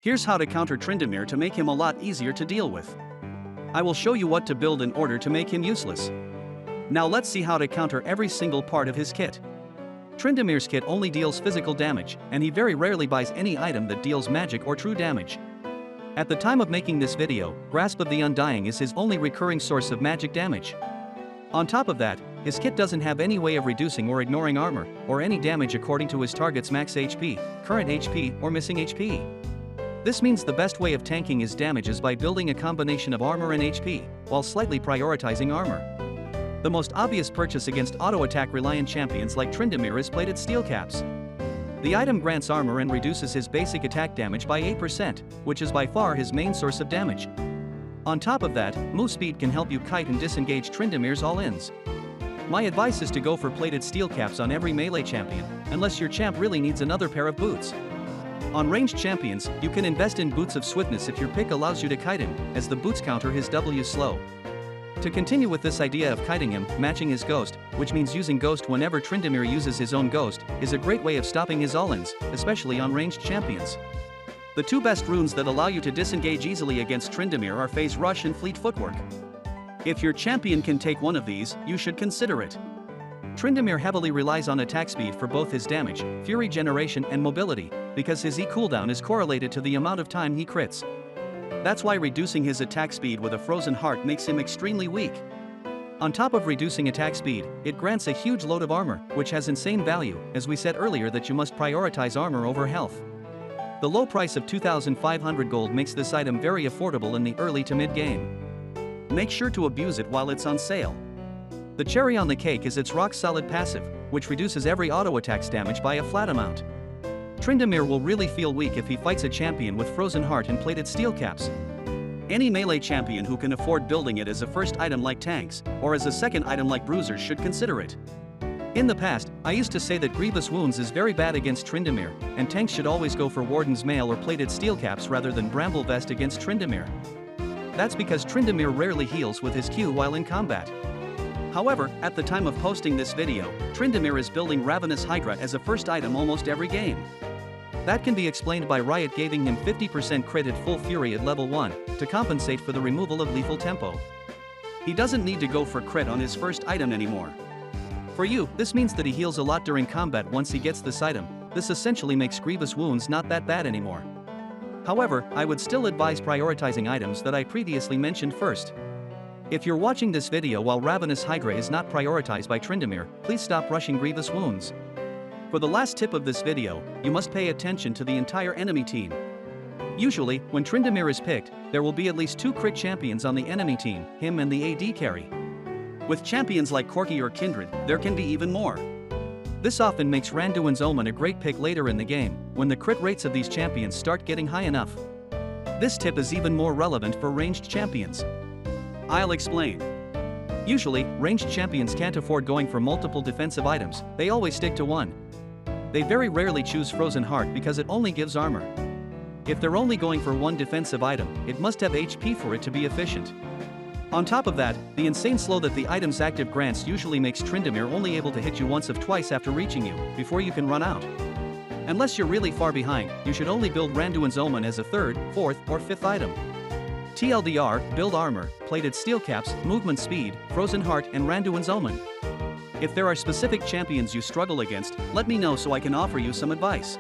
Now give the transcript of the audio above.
Here's how to counter Tryndamere to make him a lot easier to deal with. I will show you what to build in order to make him useless. Now let's see how to counter every single part of his kit. Tryndamere's kit only deals physical damage, and he very rarely buys any item that deals magic or true damage. At the time of making this video, Grasp of the Undying is his only recurring source of magic damage. On top of that, his kit doesn't have any way of reducing or ignoring armor, or any damage according to his target's max HP, current HP, or missing HP. This means the best way of tanking his damage is by building a combination of armor and HP, while slightly prioritizing armor. The most obvious purchase against auto-attack reliant champions like Tryndamere is plated steel caps. The item grants armor and reduces his basic attack damage by 8%, which is by far his main source of damage. On top of that, move speed can help you kite and disengage Tryndamere's all-ins. My advice is to go for plated steel caps on every melee champion, unless your champ really needs another pair of boots. On ranged champions, you can invest in Boots of Swiftness if your pick allows you to kite him, as the boots counter his W slow. To continue with this idea of kiting him, matching his ghost, which means using ghost whenever Tryndamere uses his own ghost, is a great way of stopping his all-ins, especially on ranged champions. The two best runes that allow you to disengage easily against Tryndamere are Phase Rush and Fleet Footwork. If your champion can take one of these, you should consider it. Tryndamere heavily relies on attack speed for both his damage, fury generation and mobility, because his E cooldown is correlated to the amount of time he crits. That's why reducing his attack speed with a Frozen Heart makes him extremely weak. On top of reducing attack speed, it grants a huge load of armor, which has insane value, as we said earlier that you must prioritize armor over health. The low price of 2,500 gold makes this item very affordable in the early to mid-game. Make sure to abuse it while it's on sale. The cherry on the cake is its rock-solid passive, which reduces every auto-attack's damage by a flat amount. Tryndamere will really feel weak if he fights a champion with Frozen Heart and plated steel caps. Any melee champion who can afford building it as a first item like tanks, or as a second item like bruisers should consider it. In the past, I used to say that Grievous Wounds is very bad against Tryndamere, and tanks should always go for Warden's Mail or plated steel caps rather than Bramble Vest against Tryndamere. That's because Tryndamere rarely heals with his Q while in combat. However, at the time of posting this video, Tryndamere is building Ravenous Hydra as a first item almost every game. That can be explained by Riot giving him 50% crit at full fury at level 1, to compensate for the removal of lethal tempo. He doesn't need to go for crit on his first item anymore. For you, this means that he heals a lot during combat once he gets this item. This essentially makes Grievous Wounds not that bad anymore. However, I would still advise prioritizing items that I previously mentioned first. If you're watching this video while Ravenous Hydra is not prioritized by Tryndamere, please stop rushing Grievous Wounds. For the last tip of this video, you must pay attention to the entire enemy team. Usually, when Tryndamere is picked, there will be at least 2 crit champions on the enemy team, him and the AD carry. With champions like Corki or Kindred, there can be even more. This often makes Randuin's Omen a great pick later in the game, when the crit rates of these champions start getting high enough. This tip is even more relevant for ranged champions. I'll explain. Usually, ranged champions can't afford going for multiple defensive items, they always stick to one. They very rarely choose Frozen Heart because it only gives armor. If they're only going for one defensive item, it must have HP for it to be efficient. On top of that, the insane slow that the item's active grants usually makes Tryndamere only able to hit you once or twice after reaching you, before you can run out. Unless you're really far behind, you should only build Randuin's Omen as a 3rd, 4th, or 5th item. TLDR, build armor, plated steel caps, movement speed, Frozen Heart and Randuin's Omen. If there are specific champions you struggle against, let me know so I can offer you some advice.